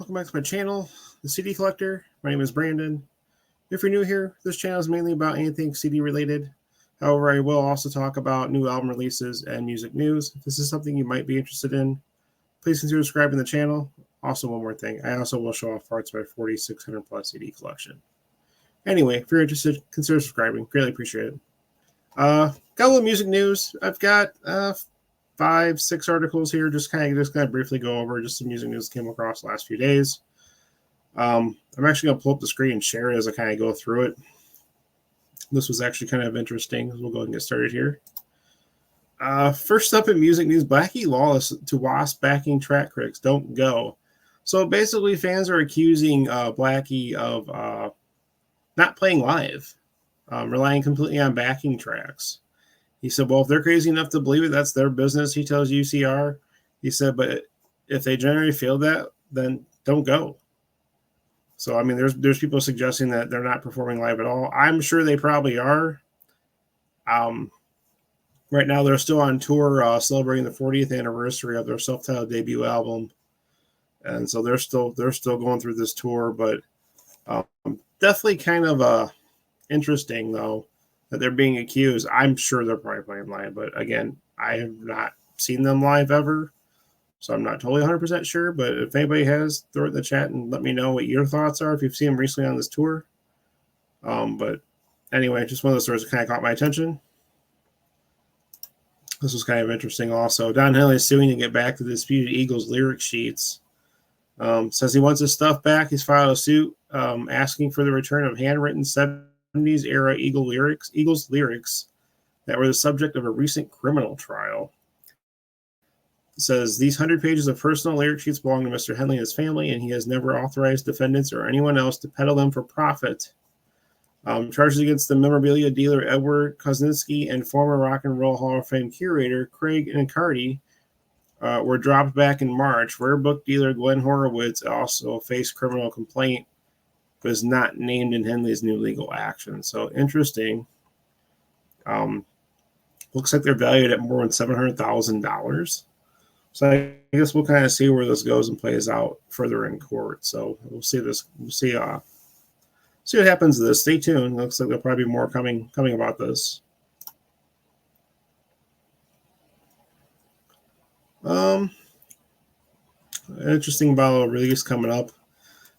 Welcome back to my channel, The CD Collector. My name is Brandon. If you're new here, this channel is mainly about anything CD related. However, I will also talk about new album releases and music news. If this is something you might be interested in, please consider subscribing to the channel. Also, one more thing, I also will show off parts of my 4,600 plus CD collection. Anyway, if you're interested, consider subscribing. Greatly appreciate it. Got a little music news. I've got 5-6 articles here. Just kind of briefly go over just some music news that came across the last few days. I'm actually going to pull up the screen and share it as I kind of go through it. This was actually kind of interesting. We'll go ahead and get started here. First up in music news, Blackie Lawless to Wasp backing track critics don't go. So basically, fans are accusing Blackie of not playing live, relying completely on backing tracks. He said, well, if they're crazy enough to believe it, that's their business, he tells UCR. He said, but if they generally feel that, then don't go. So, I mean, there's people suggesting that they're not performing live at all. I'm sure they probably are. Right now, they're still on tour celebrating the 40th anniversary of their self-titled debut album. And so they're still going through this tour, but definitely kind of interesting, though, that they're being accused. I'm sure they're probably playing live, but again, I have not seen them live ever, so I'm not totally 100% sure. But if anybody has, throw it in the chat and let me know what your thoughts are if you've seen them recently on this tour. But anyway, just one of those stories that kind of caught my attention. This was kind of interesting also. Don Henley is suing to get back the disputed Eagles lyric sheets. Says he wants his stuff back. He's filed a suit asking for the return of handwritten 70s era Eagles lyrics that were the subject of a recent criminal trial. It says these 100 pages of personal lyric sheets belong to Mr. Henley and his family, and he has never authorized defendants or anyone else to peddle them for profit. Charges against the memorabilia dealer Edward Kosinski and former Rock and Roll Hall of Fame curator Craig Nicardi were dropped back in March. Rare book dealer Glenn Horowitz also faced criminal complaint, but is not named in Henley's new legal action. So interesting. Looks like they're valued at more than $700,000. So I guess we'll kind of see where this goes and plays out further in court. So we'll see this. We'll see what happens to this. Stay tuned. Looks like there'll probably be more coming about this. Interesting about a release coming up.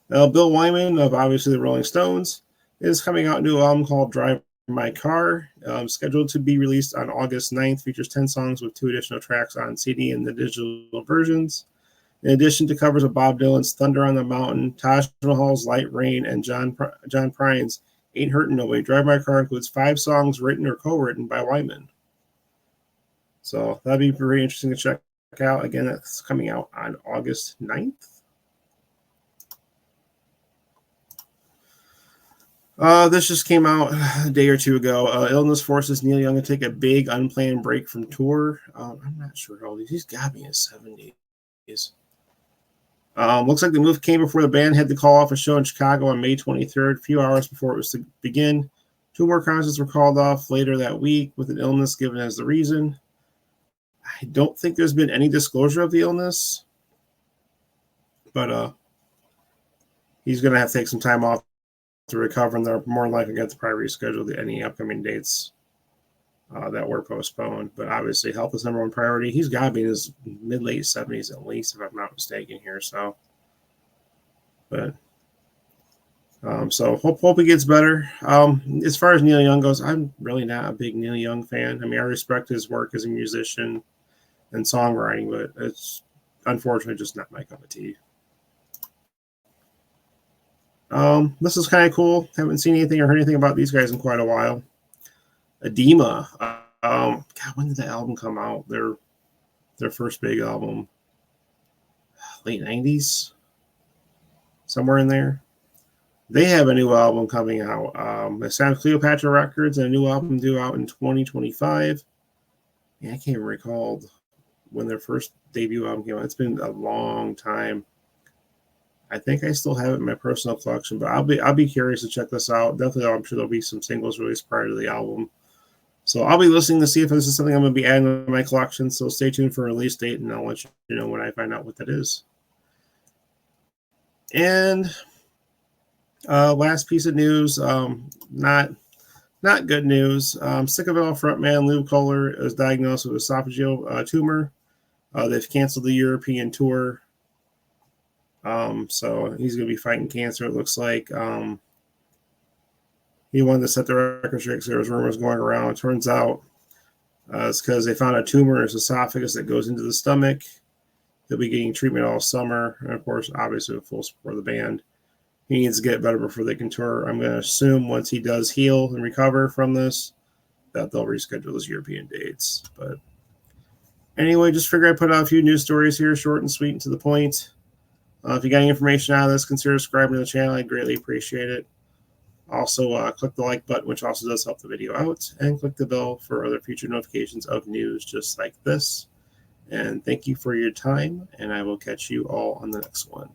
Bill Wyman of obviously the Rolling Stones is coming out a new album called Drive My Car, scheduled to be released on August 9th. Features 10 songs with 2 additional tracks on CD and the digital versions. In addition to covers of Bob Dylan's Thunder on the Mountain, Taj Mahal's Light Rain, and John Prine's Ain't Hurtin' Nobody, Drive My Car includes 5 songs written or co-written by Wyman. So that'd be very interesting to check out. Again, that's coming out on August 9th. This just came out a day or two ago. Illness forces Neil Young to take a big unplanned break from tour. I'm not sure how old he's got to be in his 70s. Looks like the move came before the band had to call off a show in Chicago on May 23rd, a few hours before it was to begin. 2 more concerts were called off later that week with an illness given as the reason. I don't think there's been any disclosure of the illness, but he's going to have to take some time off to recover, and they're more likely going to probably reschedule any upcoming dates that were postponed. But obviously, health is number one priority. He's got to be in his mid-late 70s at least, if I'm not mistaken here. So, but so hope he gets better. As far as Neil Young goes, I'm really not a big Neil Young fan. I mean, I respect his work as a musician and songwriting, but it's unfortunately just not my cup of tea. This is kind of cool. Haven't seen anything or heard anything about these guys in quite a while. Edema. God, when did the album come out? Their first big album, late 90s, somewhere in there. They have a new album coming out. They signed Cleopatra Records, and a new album due out in 2025. Yeah, I can't even recall when their first debut album came out. It's been a long time. I think I still have it in my personal collection, but I'll be curious to check this out. Definitely, I'm sure there'll be some singles released prior to the album. So I'll be listening to see if this is something I'm going to be adding to my collection. So stay tuned for a release date, and I'll let you know when I find out what that is. And last piece of news, not good news. Sickaville frontman Lou Kohler is diagnosed with esophageal tumor. They've canceled the European tour. So he's going to be fighting cancer, it looks like. He wanted to set the record straight because there was rumors going around. It turns out it's because they found a tumor in his esophagus that goes into the stomach. He'll be getting treatment all summer. And, of course, obviously with full support of the band. He needs to get better before they can tour. I'm going to assume once he does heal and recover from this, that they'll reschedule his European dates. But anyway, just figure I'd put out a few news stories here, short and sweet and to the point. If you got any information out of this, consider subscribing to the channel. I'd greatly appreciate it. Also, click the like button, which also does help the video out, and click the bell for other future notifications of news just like this. And thank you for your time, and I will catch you all on the next one.